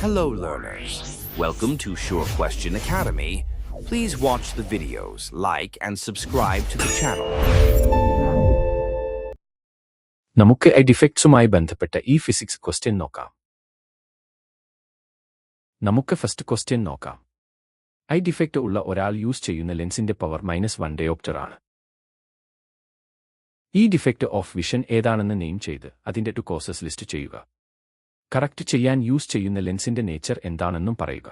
Hello learners, welcome to Sure Question Academy. Please watch the videos, like and subscribe to the channel. നമുക്ക് I ഡിഫക്ട്സുമായി ബന്ധപ്പെട്ട ഈ physics question നോക്കാം. നമുക്ക് first question നോക്കാം. I defect ഉള്ള ഒരാൾ യൂസ് ചെയ്യുന്ന ലെൻസിന്റെ പവർ -1 ഡയോപ്റ്റർ ആണ്. ഈ ഡിഫക്റ്റ് ഓഫ് വിഷൻ ഏതാണെന്ന് നെയിം ചെയ്ത് അതിന്റെ 2 കോസസ് ലിസ്റ്റ് ചെയ്യുക. കറക്റ്റ് ചെയ്യാൻ യൂസ് ചെയ്യുന്ന ലെൻസിന്റെ നേച്ചർ എന്താണെന്നും പറയുക.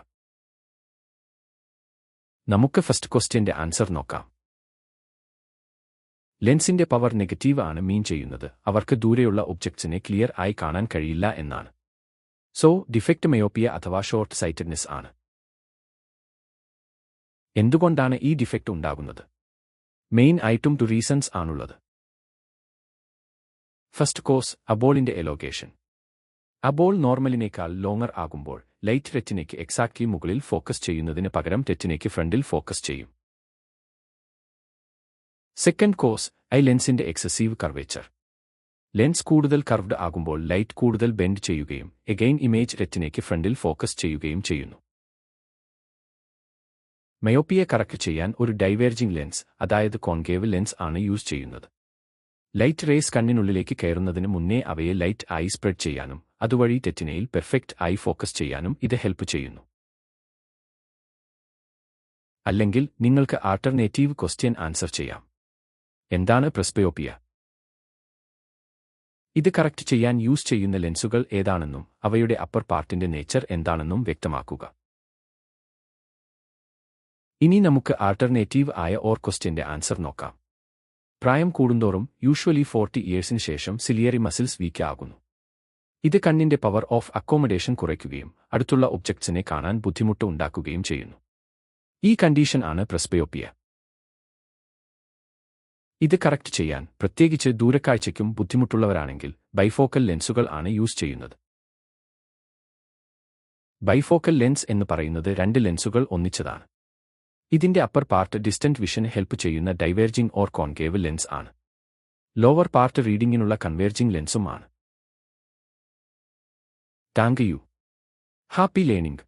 നമുക്ക് ഫസ്റ്റ് ക്വസ്റ്റ്യന്റെ ആൻസർ നോക്കാം. ലെൻസിന്റെ പവർ നെഗറ്റീവ് ആണ് മീൻ ചെയ്യുന്നത് അവർക്ക് ദൂരെയുള്ള ഒബ്ജക്ട്സിനെ ക്ലിയർ ആയി കാണാൻ കഴിയില്ല എന്നാണ്. സോ ഡിഫക്റ്റ് മയോപ്പിയ അഥവാ ഷോർട്ട് സൈറ്റഡ്നെസ് ആണ്. എന്തുകൊണ്ടാണ് ഈ ഡിഫക്റ്റ് ഉണ്ടാകുന്നത്? മെയിൻ ആയിട്ടും 2 റീസൺസ് ആണുള്ളത്. ഫസ്റ്റ് കോസ് അബോളിന്റെ എലോഗേഷൻ. അബോൾ നോർമലിനേക്കാൾ ലോങ്ങർ ആകുമ്പോൾ ലൈറ്റ് റെറ്റിനയ്ക്ക് എക്സാക്ട്ലി മുകളിൽ ഫോക്കസ് ചെയ്യുന്നതിന് പകരം റെറ്റിനയ്ക്ക് ഫ്രണ്ടിൽ ഫോക്കസ് ചെയ്യും. സെക്കൻഡ് കോസ് ഐ ലെൻസിന്റെ എക്സസീവ് കർവേച്ചർ. ലെൻസ് കൂടുതൽ കർവ്ഡ് ആകുമ്പോൾ ലൈറ്റ് കൂടുതൽ ബെൻഡ് ചെയ്യുകയും എഗെയിൻ ഇമേജ് റെറ്റിനയ്ക്ക് ഫ്രണ്ടിൽ ഫോക്കസ് ചെയ്യുകയും ചെയ്യുന്നു. മയോപ്പിയെ കറക്റ്റ് ചെയ്യാൻ ഒരു ഡൈവേർജിംഗ് ലെൻസ് അതായത് കോൺകേവ് ലെൻസ് ആണ് യൂസ് ചെയ്യുന്നത്. ലൈറ്റ് റേസ് കണ്ണിനുള്ളിലേക്ക് കയറുന്നതിന് മുന്നേ അവയെ ലൈറ്റ് ആയി സ്പ്രെഡ് ചെയ്യാനും അതുവഴി റെറ്റിനയിൽ പെർഫെക്റ്റ് ആയി ഫോക്കസ് ചെയ്യാനും ഇത് ഹെൽപ്പ് ചെയ്യുന്നു. അല്ലെങ്കിൽ നിങ്ങൾക്ക് ആൾട്ടർനേറ്റീവ് ക്വസ്റ്റ്യൻ ആൻസർ ചെയ്യാം. എന്താണ് പ്രെസ്ബയോപ്പിയ? ഇത് കറക്റ്റ് ചെയ്യാൻ യൂസ് ചെയ്യുന്ന ലെൻസുകൾ ഏതാണെന്നും അവയുടെ അപ്പർ പാർട്ടിന്റെ നേച്ചർ എന്താണെന്നും വ്യക്തമാക്കുക. ഇനി നമുക്ക് ആൾട്ടർനേറ്റീവ് ആയ ഓർ ക്വസ്റ്റ്യന്റെ ആൻസർ നോക്കാം. പ്രായം കൂടുന്തോറും യൂഷ്വലി 40 ഇയേഴ്സിന് ശേഷം സിലിയറി മസിൽസ് വീക്ക് ആകുന്നു. ഇത് കണ്ണിന്റെ പവർ ഓഫ് അക്കോമഡേഷൻ കുറയ്ക്കുകയും അടുത്തുള്ള ഒബ്ജക്ട്സിനെ കാണാൻ ബുദ്ധിമുട്ട് ഉണ്ടാക്കുകയും ചെയ്യുന്നു. ഈ കണ്ടീഷൻ ആണ് പ്രെസ്ബയോപ്പിയ. ഇത് കറക്റ്റ് ചെയ്യാൻ പ്രത്യേകിച്ച് ദൂരക്കാഴ്ചയ്ക്കും ബുദ്ധിമുട്ടുള്ളവരാണെങ്കിൽ ബൈഫോക്കൽ ലെൻസുകൾ ആണ് യൂസ് ചെയ്യുന്നത്. ബൈഫോക്കൽ ലെൻസ് എന്ന് പറയുന്നത് 2 ലെൻസുകൾ ഒന്നിച്ചതാണ്. ഇതിന്റെ അപ്പർ പാർട്ട് ഡിസ്റ്റന്റ് വിഷന് ഹെൽപ്പ് ചെയ്യുന്ന ഡൈവേർജിംഗ് ഓർ കോൺകേവ് ലെൻസ് ആണ്. ലോവർ പാർട്ട് റീഡിംഗിനുള്ള കൺവേർജിംഗ് ലെൻസും ആണ്. Thank you. Happy learning.